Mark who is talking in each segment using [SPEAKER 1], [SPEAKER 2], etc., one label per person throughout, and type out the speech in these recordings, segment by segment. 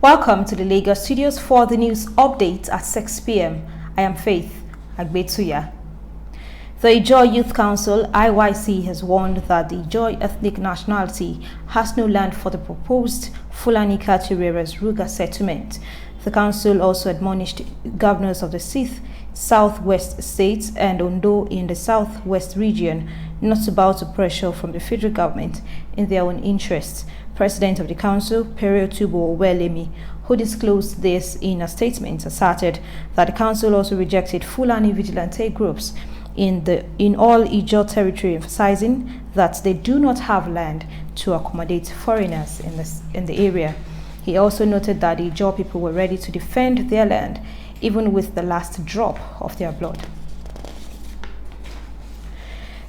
[SPEAKER 1] Welcome to the Lagos studios for the news update at 6 p.m. I am Faith Agbetuya. The Ijaw Youth Council (IYC) has warned that the Ijaw ethnic nationality has no land for the proposed Fulani Katurere's Ruga settlement. The council also admonished governors of the southwest states and Ondo in the southwest region not to bow to pressure from the federal government in their own interests. President of the council, Periotubo Owelemi, who disclosed this in a statement, asserted that the council also rejected Fulani vigilante groups in all Ijaw territory, emphasizing that they do not have land to accommodate foreigners in the area. He also noted that the Ijaw people were ready to defend their land, even with the last drop of their blood.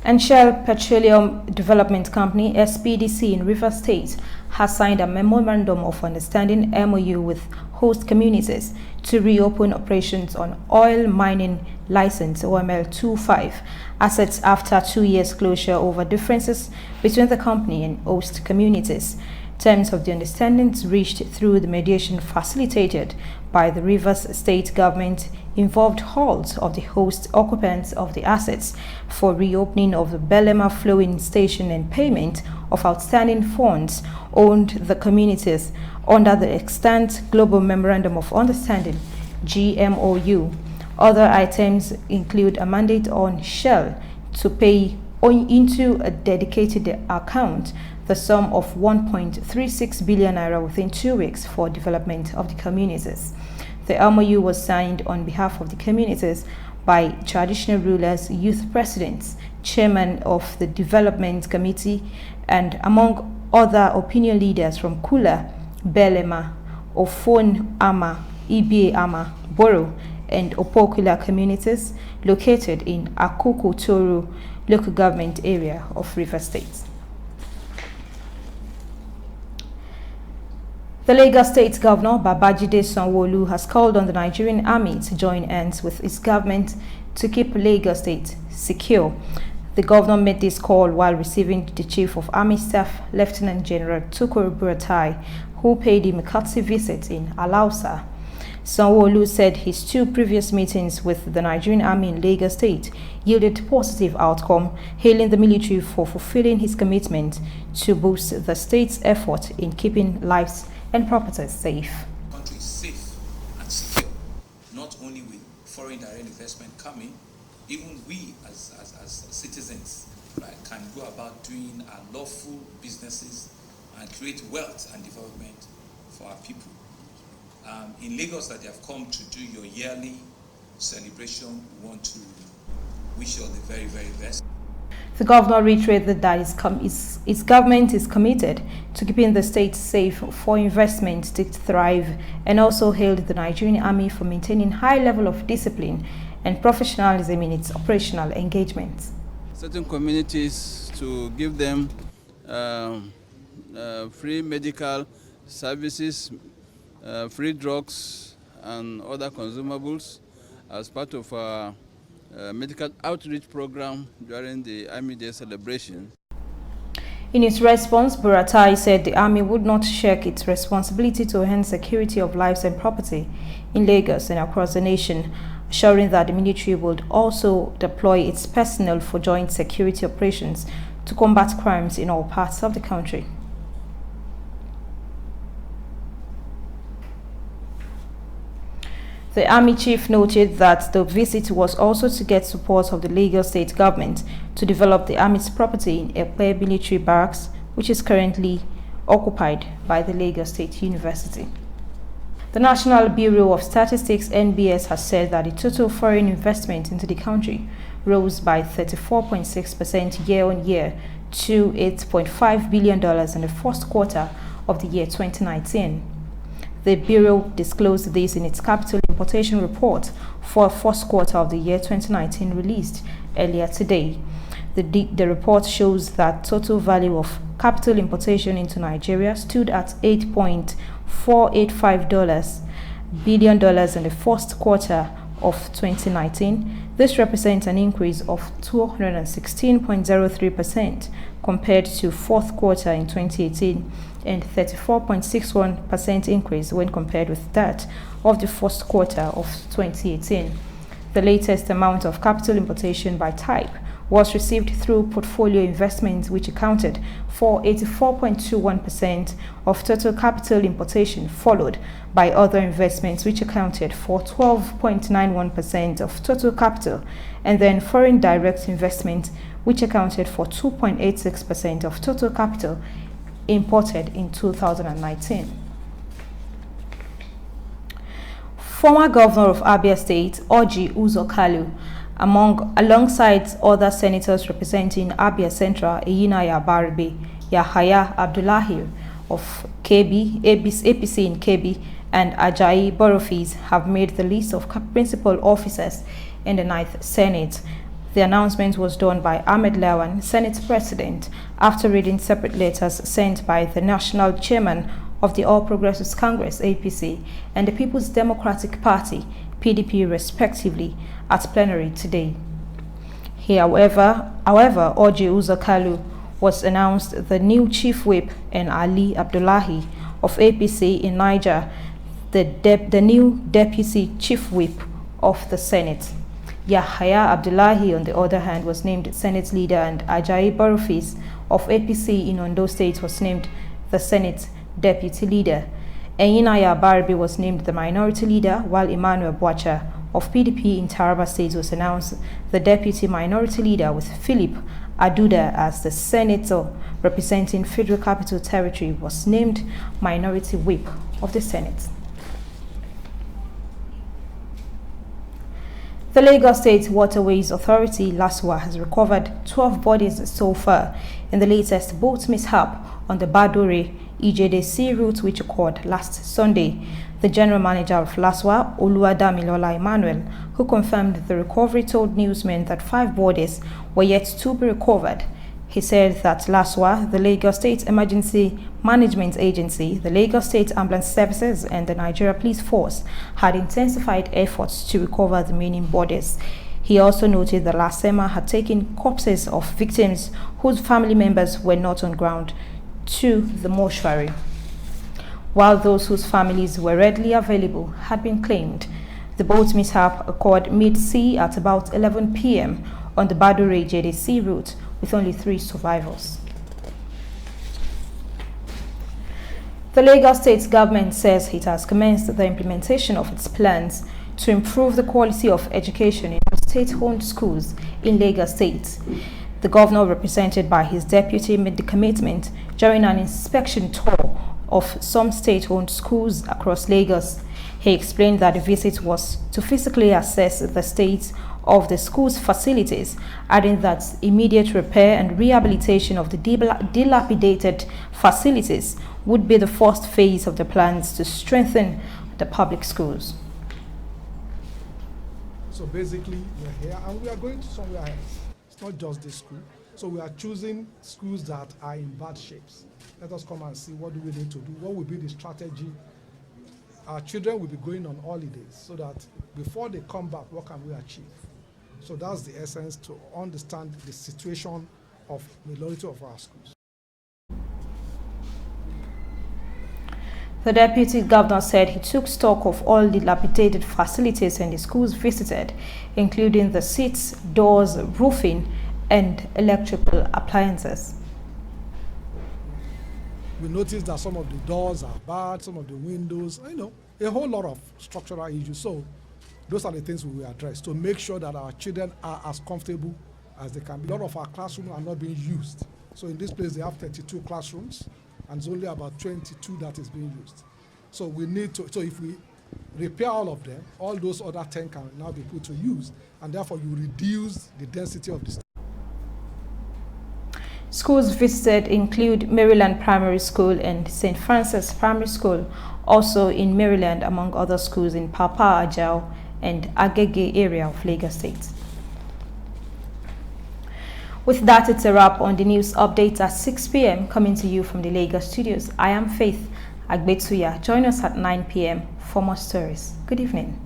[SPEAKER 1] And Shell Petroleum Development Company (SPDC) in Rivers State has signed a memorandum of understanding (MOU) with host communities to reopen operations on oil mining license OML 25 assets after 2 years closure over differences between the company and host communities. Terms of the understandings reached through the mediation facilitated by the Rivers State government involved halt of the host occupants of the assets for reopening of the Belema flowing station and payment of outstanding funds owed the communities under the extant Global Memorandum of Understanding (GMOU). Other items include a mandate on Shell to pay into a dedicated account the sum of 1.36 billion naira within 2 weeks for development of the communities. The MOU was signed on behalf of the communities by traditional rulers, youth presidents, chairman of the development committee, and among other opinion leaders from Kula, Belema, Ofon Ama, Ibe Ama, Boro, and Opokula communities located in Akuku Toru local government area of Rivers State. The Lagos State Governor Babajide Sanwo-Olu has called on the Nigerian Army to join hands with its government to keep Lagos State secure. The governor made this call while receiving the Chief of Army Staff, Lieutenant General Tukur Buratai, who paid him a courtesy visit in Alausa. Sanwo-Olu said his 2 previous meetings with the Nigerian Army in Lagos State yielded positive outcome, hailing the military for fulfilling his commitment to boost the state's effort in keeping lives and properties safe.
[SPEAKER 2] The country is safe and secure, not only with foreign direct investment coming, even we as citizens, right, can go about doing our lawful businesses and create wealth and development for our people. In Lagos, that they have come to do your yearly celebration, we want to wish you all the very, very best.
[SPEAKER 1] The governor reiterated that his government is committed to keeping the state safe for investment to thrive, and also hailed the Nigerian Army for maintaining high level of discipline and professionalism in its operational engagements.
[SPEAKER 3] Certain communities to give them free medical services, free drugs and other consumables as part of our medical outreach program during the Army Day celebration.
[SPEAKER 1] In its response, Buratai said the Army would not shirk its responsibility to enhance security of lives and property in Lagos and across the nation, assuring that the military would also deploy its personnel for joint security operations to combat crimes in all parts of the country. The Army chief noted that the visit was also to get support of the Lagos State government to develop the Army's property in Epe military barracks, which is currently occupied by the Lagos State University. The National Bureau of Statistics (NBS) has said that the total foreign investment into the country rose by 34.6% year-on-year to $8.5 billion in the first quarter of the year 2019. The Bureau disclosed this in its capital importation report for first quarter of the year 2019 released earlier today. The report shows that total value of capital importation into Nigeria stood at $8.485 billion in the first quarter of 2019. This represents an increase of 216.03% compared to fourth quarter in 2018 and 34.61% increase when compared with that of the first quarter of 2018. The latest amount of capital importation by type was received through portfolio investments, which accounted for 84.21% of total capital importation, followed by other investments, which accounted for 12.91% of total capital, and then foreign direct investment, which accounted for 2.86% of total capital imported in 2019. Former Governor of Abia State, Orji Uzor Kalu, alongside other senators representing Abia Central, Eyinaya Baribe, Yahaya Abdullahi of KB, APC in KB, and Ajayi Borofis have made the list of principal officers in the 9th Senate. The announcement was done by Ahmed Lawan, Senate President, after reading separate letters sent by the National Chairman of the All Progressives Congress, APC, and the People's Democratic Party, PDP, respectively, at plenary today. However, Orji Uzor Kalu was announced the new Chief Whip, and Ali Abdullahi of APC in Niger, the new Deputy Chief Whip of the Senate. Yahaya Abdullahi, on the other hand, was named Senate Leader, and Ajayi Borofis of APC in Ondo State was named the Senate Deputy Leader. Eyinaya Baribe was named the Minority Leader, while Emmanuel Bwacha of PDP in Taraba State was announced the Deputy Minority Leader, with Philip Aduda as the Senator representing Federal Capital Territory was named Minority Whip of the Senate. The Lagos State Waterways Authority, LASWA, has recovered 12 bodies so far in the latest boat mishap on the Badore-Ijede Sea route, which occurred last Sunday. The General Manager of LASWA, Oluwadamilola Emmanuel, who confirmed the recovery, told newsmen that 5 bodies were yet to be recovered. He said that LASWA, the Lagos State Emergency Management Agency, the Lagos State Ambulance Services, and the Nigeria Police Force had intensified efforts to recover the remaining bodies. He also noted that LASEMA had taken corpses of victims whose family members were not on ground to the mortuary, while those whose families were readily available had been claimed. The boat mishap occurred mid-sea at about 11 p.m. on the Badore-Ijede Sea route, with only 3 survivors. The Lagos State government says it has commenced the implementation of its plans to improve the quality of education in state-owned schools in Lagos State. The governor, represented by his deputy, made the commitment during an inspection tour of some state-owned schools across Lagos. He explained that the visit was to physically assess the state of the school's facilities, adding that immediate repair and rehabilitation of the dilapidated facilities would be the first phase of the plans to strengthen the public schools.
[SPEAKER 4] So basically, we're here and we are going to somewhere else. It's not just this school. So we are choosing schools that are in bad shapes. Let us come and see what do we need to do, what will be the strategy. Our children will be going on holidays so that before they come back, what can we achieve? So that's the essence, to understand the situation of majority of our schools.
[SPEAKER 1] The deputy governor said he took stock of all the dilapidated facilities in the schools visited, including the seats, doors, roofing, and electrical appliances.
[SPEAKER 4] We noticed that some of the doors are bad, some of the windows, a whole lot of structural issues. So those are the things we will address to make sure that our children are as comfortable as they can be. A lot of our classrooms are not being used. So in this place, they have 32 classrooms, and it's only about 22 that is being used. So we need to, so if we repair all of them, all those other 10 can now be put to use, and therefore you reduce the density of the.
[SPEAKER 1] Schools visited include Maryland Primary School and St. Francis Primary School, also in Maryland, among other schools in Papa Ajao and Agege area of Lagos State. With that, it's a wrap on the news updates at 6 p.m. coming to you from the Lagos studios. I am Faith Agbetuya. Join us at 9 p.m. for more stories. Good evening.